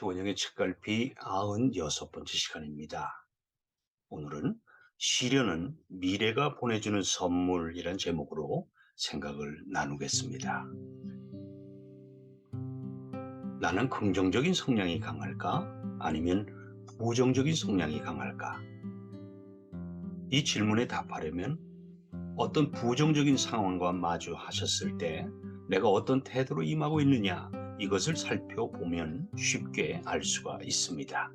최원영의 책갈피 96번째 시간입니다. 오늘은 시련은 미래가 보내주는 선물이란 제목으로 생각을 나누겠습니다. 나는 긍정적인 성향이 강할까? 아니면 부정적인 성향이 강할까? 이 질문에 답하려면 어떤 부정적인 상황과 마주하셨을 때 내가 어떤 태도로 임하고 있느냐, 이것을 살펴보면 쉽게 알 수가 있습니다.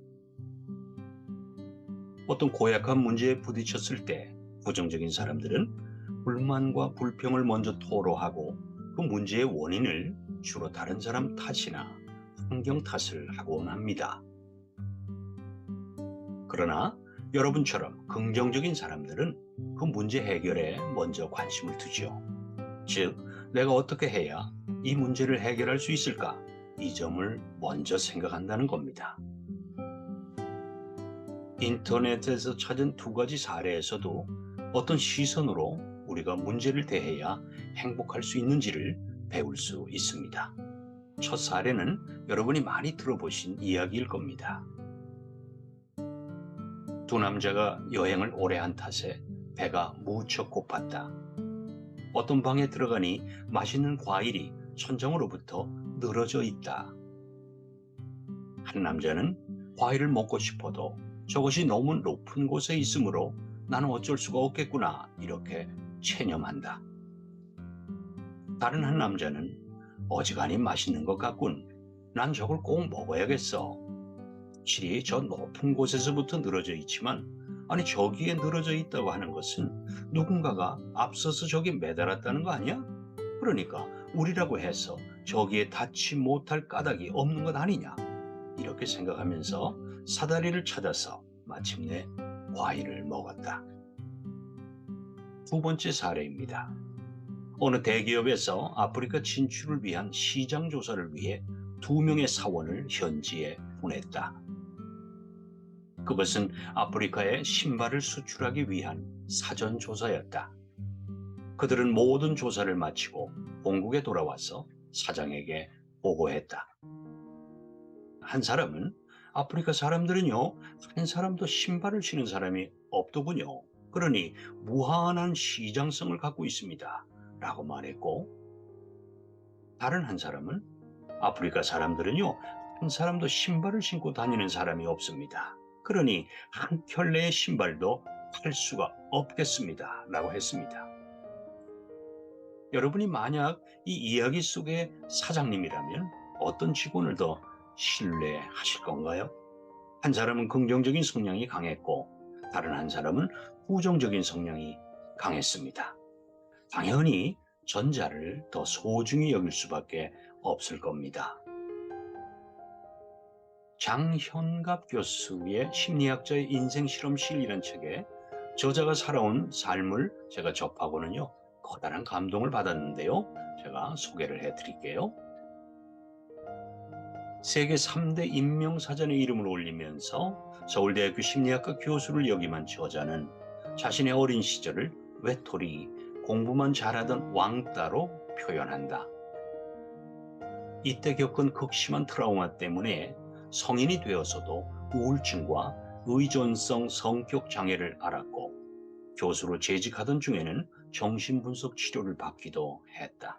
어떤 고약한 문제에 부딪혔을 때 부정적인 사람들은 불만과 불평을 먼저 토로하고 그 문제의 원인을 주로 다른 사람 탓이나 환경 탓을 하곤 합니다. 그러나 여러분처럼 긍정적인 사람들은 그 문제 해결에 먼저 관심을 두죠. 즉, 내가 어떻게 해야 이 문제를 해결할 수 있을까? 이 점을 먼저 생각한다는 겁니다. 인터넷에서 찾은 두 가지 사례에서도 어떤 시선으로 우리가 문제를 대해야 행복할 수 있는지를 배울 수 있습니다. 첫 사례는 여러분이 많이 들어보신 이야기일 겁니다. 두 남자가 여행을 오래 한 탓에 배가 무척 고팠다. 어떤 방에 들어가니 맛있는 과일이 천장으로부터 늘어져 있다. 한 남자는 과일을 먹고 싶어도 저것이 너무 높은 곳에 있으므로 나는 어쩔 수가 없겠구나, 이렇게 체념한다. 다른 한 남자는 어지간히 맛있는 것 같군. 난 저걸 꼭 먹어야겠어. 실이 저 높은 곳에서부터 늘어져 있지만, 아니 저기에 늘어져 있다고 하는 것은 누군가가 앞서서 저기 매달았다는 거 아니야? 그러니까 우리라고 해서 저기에 닿지 못할 까닭이 없는 것 아니냐? 이렇게 생각하면서 사다리를 찾아서 마침내 과일을 먹었다. 두 번째 사례입니다. 어느 대기업에서 아프리카 진출을 위한 시장 조사를 위해 2명의 사원을 현지에 보냈다. 그것은 아프리카에 신발을 수출하기 위한 사전 조사였다. 그들은 모든 조사를 마치고 본국에 돌아와서 사장에게 보고했다. 한 사람은 아프리카 사람들은요, 한 사람도 신발을 신은 사람이 없더군요. 그러니 무한한 시장성을 갖고 있습니다. 라고 말했고, 다른 한 사람은 아프리카 사람들은요, 한 사람도 신발을 신고 다니는 사람이 없습니다. 그러니 한 켤레의 신발도 팔 수가 없겠습니다. 라고 했습니다. 여러분이 만약 이 이야기 속의 사장님이라면 어떤 직원을 더 신뢰하실 건가요? 한 사람은 긍정적인 성향이 강했고 다른 한 사람은 부정적인 성향이 강했습니다. 당연히 전자를 더 소중히 여길 수밖에 없을 겁니다. 장현갑 교수의 심리학자의 인생실험실이라는 책에 저자가 살아온 삶을 제가 접하고는요, 커다란 감동을 받았는데요. 제가 소개를 해드릴게요. 세계 3대 인명사전에 이름을 올리면서 서울대학교 심리학과 교수를 역임한 저자는 자신의 어린 시절을 외톨이, 공부만 잘하던 왕따로 표현한다. 이때 겪은 극심한 트라우마 때문에 성인이 되어서도 우울증과 의존성 성격 장애를 앓았고 교수로 재직하던 중에는 정신분석 치료를 받기도 했다.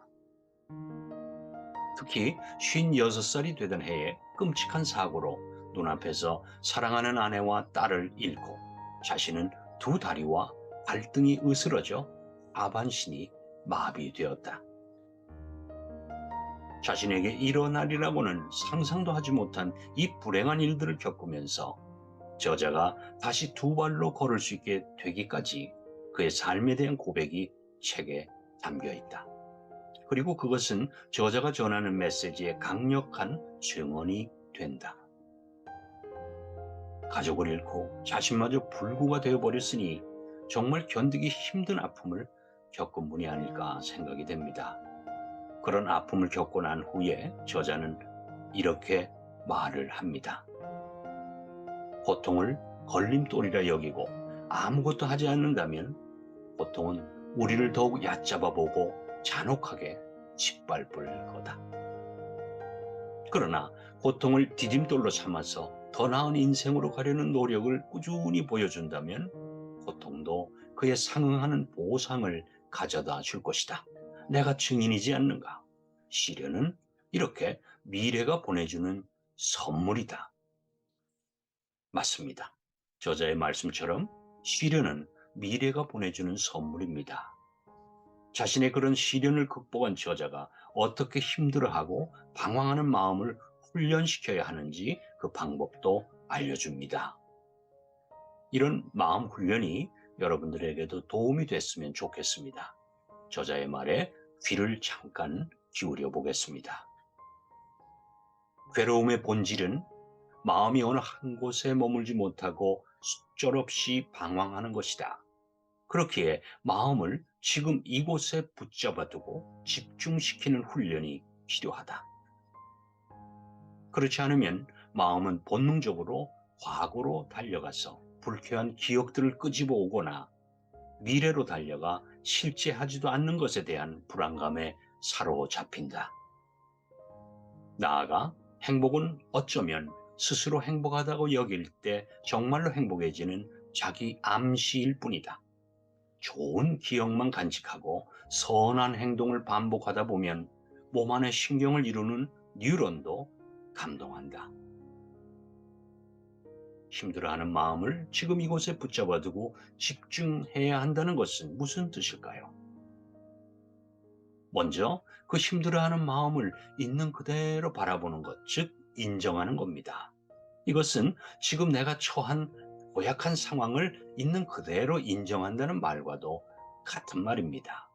특히 56살이 되던 해에 끔찍한 사고로 눈앞에서 사랑하는 아내와 딸을 잃고 자신은 두 다리와 발등이 으스러져 하반신이 마비되었다. 자신에게 일어나리라고는 상상도 하지 못한 이 불행한 일들을 겪으면서 저자가 다시 두 발로 걸을 수 있게 되기까지 그의 삶에 대한 고백이 책에 담겨 있다. 그리고 그것은 저자가 전하는 메시지의 강력한 증언이 된다. 가족을 잃고 자신마저 불구가 되어버렸으니 정말 견디기 힘든 아픔을 겪은 분이 아닐까 생각이 됩니다. 그런 아픔을 겪고 난 후에 저자는 이렇게 말을 합니다. 고통을 걸림돌이라 여기고 아무것도 하지 않는다면 고통은 우리를 더욱 얕잡아 보고 잔혹하게 짓밟을 거다. 그러나 고통을 디딤돌로 삼아서 더 나은 인생으로 가려는 노력을 꾸준히 보여준다면 고통도 그에 상응하는 보상을 가져다 줄 것이다. 내가 증인이지 않는가? 시련은 이렇게 미래가 보내주는 선물이다. 맞습니다. 저자의 말씀처럼 시련은 미래가 보내주는 선물입니다. 자신의 그런 시련을 극복한 저자가 어떻게 힘들어하고 방황하는 마음을 훈련시켜야 하는지 그 방법도 알려줍니다. 이런 마음 훈련이 여러분들에게도 도움이 됐으면 좋겠습니다. 저자의 말에 귀를 잠깐 기울여 보겠습니다. 괴로움의 본질은 마음이 어느 한 곳에 머물지 못하고 속절없이 방황하는 것이다. 그렇기에 마음을 지금 이곳에 붙잡아 두고 집중시키는 훈련이 필요하다. 그렇지 않으면 마음은 본능적으로 과거로 달려가서 불쾌한 기억들을 끄집어 오거나 미래로 달려가 실제 하지도 않는 것에 대한 불안감에 사로잡힌다. 나아가 행복은 어쩌면 스스로 행복하다고 여길 때 정말로 행복해지는 자기 암시일 뿐이다. 좋은 기억만 간직하고 선한 행동을 반복하다 보면 몸 안에 신경을 이루는 뉴런도 감동한다. 힘들어하는 마음을 지금 이곳에 붙잡아두고 집중해야 한다는 것은 무슨 뜻일까요? 먼저 그 힘들어하는 마음을 있는 그대로 바라보는 것, 즉 인정하는 겁니다. 이것은 지금 내가 처한 고약한 상황을 있는 그대로 인정한다는 말과도 같은 말입니다.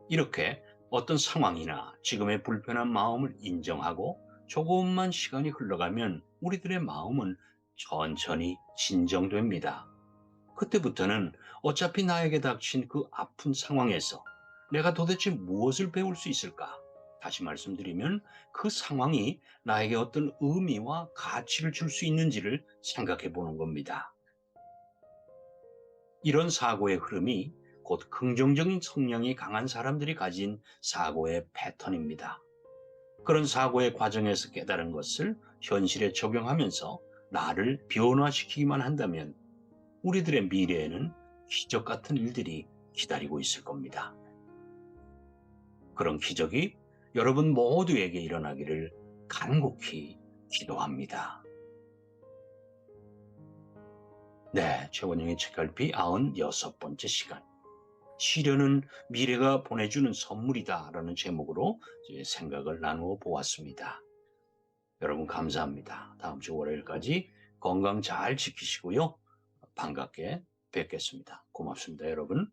이렇게 어떤 상황이나 지금의 불편한 마음을 인정하고 조금만 시간이 흘러가면 우리들의 마음은 천천히 진정됩니다. 그때부터는 어차피 나에게 닥친 그 아픈 상황에서 내가 도대체 무엇을 배울 수 있을까? 다시 말씀드리면 그 상황이 나에게 어떤 의미와 가치를 줄 수 있는지를 생각해 보는 겁니다. 이런 사고의 흐름이 곧 긍정적인 성향이 강한 사람들이 가진 사고의 패턴입니다. 그런 사고의 과정에서 깨달은 것을 현실에 적용하면서 나를 변화시키기만 한다면 우리들의 미래에는 기적 같은 일들이 기다리고 있을 겁니다. 그런 기적이 여러분 모두에게 일어나기를 간곡히 기도합니다. 네, 최원영의 책갈피 96번째 시간. 시련은 미래가 보내주는 선물이다 라는 제목으로 생각을 나누어 보았습니다. 여러분 감사합니다. 다음 주 월요일까지 건강 잘 지키시고요. 반갑게 뵙겠습니다. 고맙습니다, 여러분.